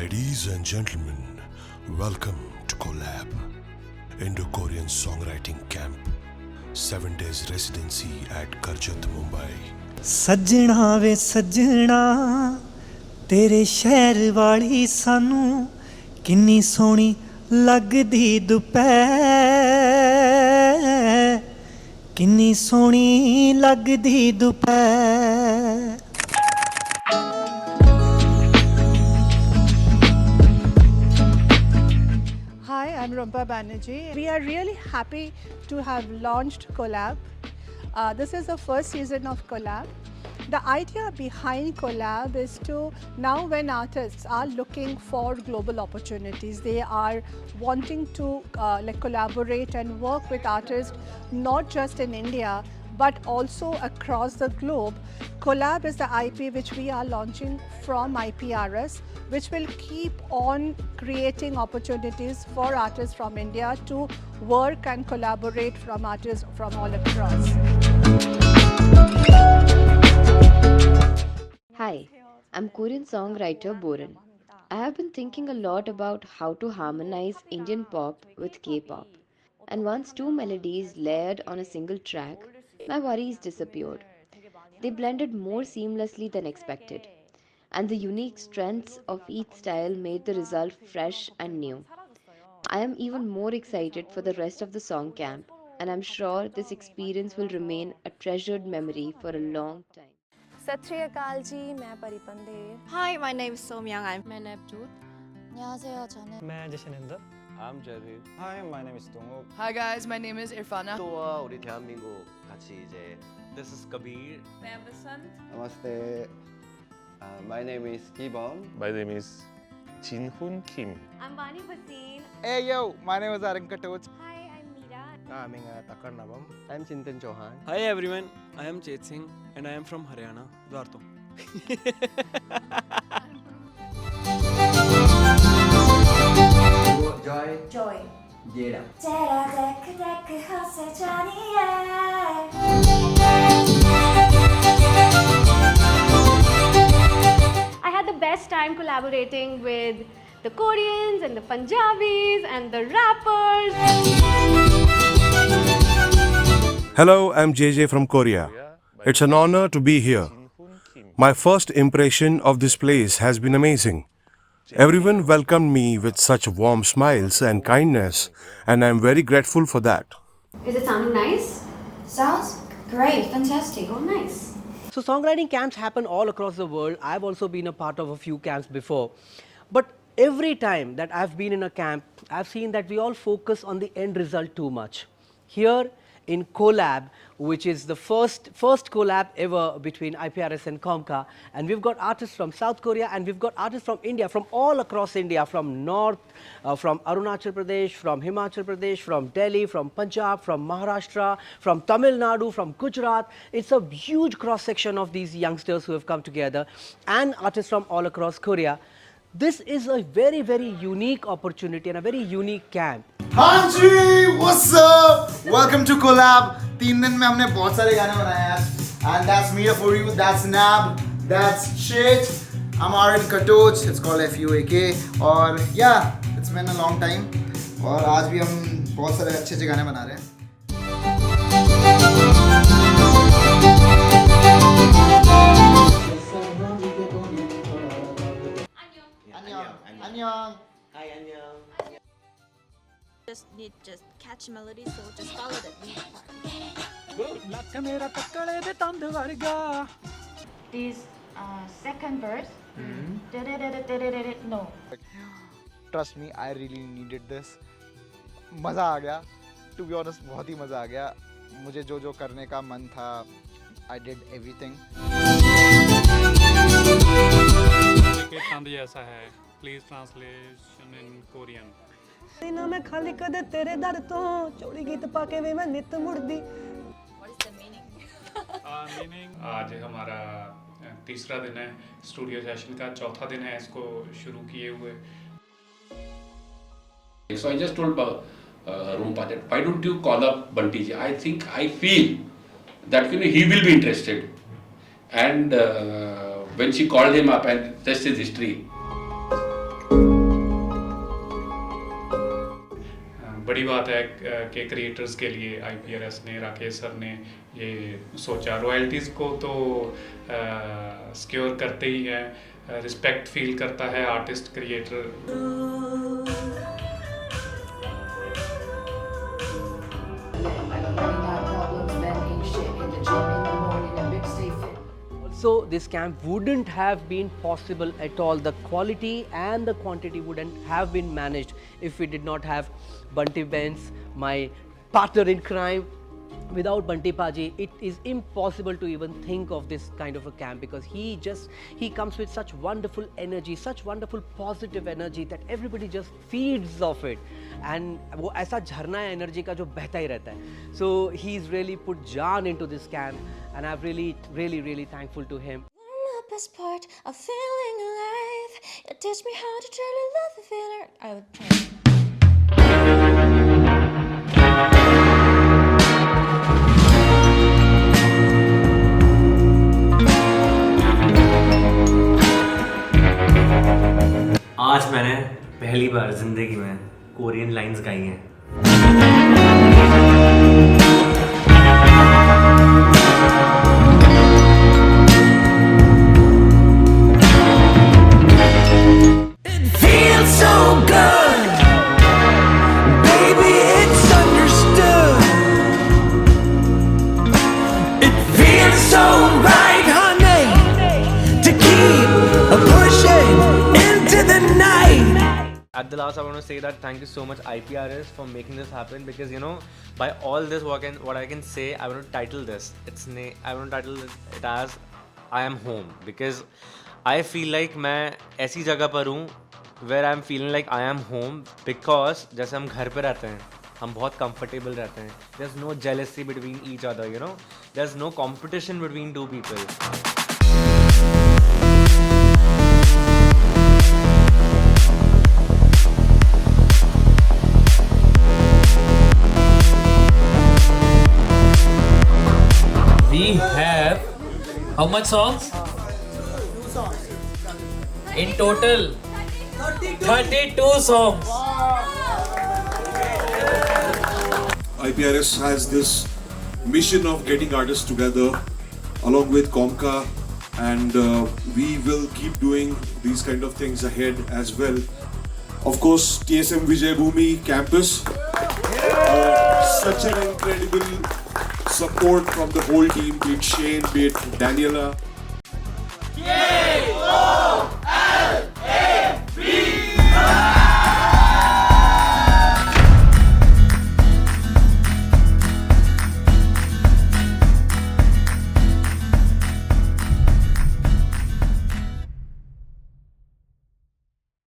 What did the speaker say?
Ladies and gentlemen, welcome to Collab, Indo-Korean Songwriting Camp, 7 days residency at Karjat, Mumbai. ਸੱਜਣਾ ਵੇ ਸੱਜਣਾ ਤੇਰੇ ਸ਼ਹਿਰ ਵਾਲੀ ਸਾਨੂੰ ਕਿੰਨੀ ਸੋਹਣੀ ਲੱਗਦੀ ਦੁਪਹਿਰ ਕਿੰਨੀ ਸੋਹਣੀ ਲੱਗਦੀ ਦੁਪਹਿਰ Hi, I'm Rumpa Banerjee. We are really happy to have launched Collab. This is the first season of Collab. The idea behind Collab is to, now when artists are looking for global opportunities, they are wanting to collaborate and work with artists not just in India but also across the globe. Collab is the IP which we are launching from IPRS, which will keep on creating opportunities for artists from India to work and collaborate from artists from all across. Hi, I'm Korean songwriter Boran. I have been thinking a lot about how to harmonize Indian pop with K-pop. And once two melodies layered on a single track, my worries disappeared. They blended more seamlessly than expected. And the unique strengths of each style made the result fresh and new. I am even more excited for the rest of the song camp, and I'm sure this experience will remain a treasured memory for a long time. सत श्री अकाल जी, मैं परिपंदेर. Hi, my name is Somyang. I'm 안녕하세요, 저는 ਮੈਂ ਜਸ਼ਨਿੰਦਰ I'm Javid. Hi, my name is Donguk. Hi guys, my name is Irfana. 또와 우리 대한민국 같이 이제 This is Kabir. Namaste. My name is Kibon. My name is Jinhoon Kim. I'm Bani Basin. Hey yo, my name is Arun Katoch. Hi, I'm Mira. I'm Takar Navam. I'm Chintan Chauhan. Hi everyone, I am Chet Singh and I am from Haryana, Dwarto. Joy. Joy. Jada. 제라 데크 데크 허세 자니에. I had the best time collaborating with the Koreans and the Punjabis and the rappers. Hello, I'm JJ from Korea. It's an honor to be here. My first impression of this place has been amazing. Everyone welcomed me with such warm smiles and kindness, and I'm very grateful for that. Is it sounding nice? Sounds great, fantastic, oh nice. So songwriting camps happen all across the world. I've also been a part of a few camps before. But every time that I've been in a camp, I've seen that we all focus on the end result too much. Here in Collab, which is the first collab ever between IPRS and Comca, and we've got artists from South Korea and we've got artists from India, from all across India, from North, from Arunachal Pradesh, from Himachal Pradesh, from Delhi, from Punjab, from Maharashtra, from Tamil Nadu, from Gujarat. It's a huge cross section of these youngsters who have come together, and artists from all across Korea. This is a very, very unique opportunity and a very unique camp. हाँ जी, what's up? Welcome to Collab. 3 दिन में हमने बहुत सारे गाने बनाए हैं. And that's Mira for you. That's Nab. That's Shit. I'm Arun Katoch. It's called FUAK. और yeah, it's been a long time. और आज भी हम बहुत सारे अच्छे गाने बना रहे हैं. 안녕. Hi, Anyang. just catch melody, so just follow the beat part. This second verse. No. Trust me, I really needed this. मज़ा आ गया. To be honest, बहुत ही मज़ा आ गया. मुझे जो करने का मन था, I did everything. ऐसा है. Please translation in Korean. ਨਾ ਮੈਂ ਖਾਲੀ ਕਦੇ ਤੇਰੇ ਦਰ ਤੋਂ ਚੋੜੀ ਗੀਤ ਪਾ ਕੇ ਵੀ ਮੈਂ ਨਿਤ ਮੁੜਦੀ What is the meaning? Meaning आज हमारा तीसरा दिन है स्टूडियो सेशन का, चौथा दिन है इसको शुरू किए हुए. So I just told Rumpa that why don't you call up Bunty ji? I feel that he will be interested. And when she called him up and just his history. बड़ी बात है कि क्रिएटर्स के लिए IPRS ने, Rakesh sir ने ये सोचा। रॉयल्टीज़ को तो सिक्योर करते ही हैं, रिस्पेक्ट फील करता है artist creator. Also, this camp wouldn't have been possible at all. The quality and the quantity wouldn't have been managed if we did not have Bunty Benz, my partner in crime. Without Bunty Paji, it is impossible to even think of this kind of a camp, because he comes with such wonderful energy, such wonderful positive energy that everybody just feeds off it. And वो ऐसा झरना है energy का जो बहता ही रहता है. So he's really put Jaan into this camp, and I'm really thankful to him. The best part of feeling alive. You teach me how to truly love the feeling. I would try. आज मैंने पहली बार जिंदगी में Korean lines गाई हैं। At the last, I want to say that thank you so much IPRS for making this happen, because by all this what I can say, I want to title this. I want to title it as I am home, because I feel like मैं ऐसी जगह पर हूँ where I'm feeling like I am home, because जैसे हम घर पे रहते हैं हम बहुत comfortable रहते हैं. There's no jealousy between each other, There's no competition between two people. We have how much songs? In total, 32 songs. IPRS has this mission of getting artists together along with Comca, and we will keep doing these kind of things ahead as well. Of course, TSM Vijay Bhumi campus, such an incredible support from the whole team, be it Shane, be it Daniela.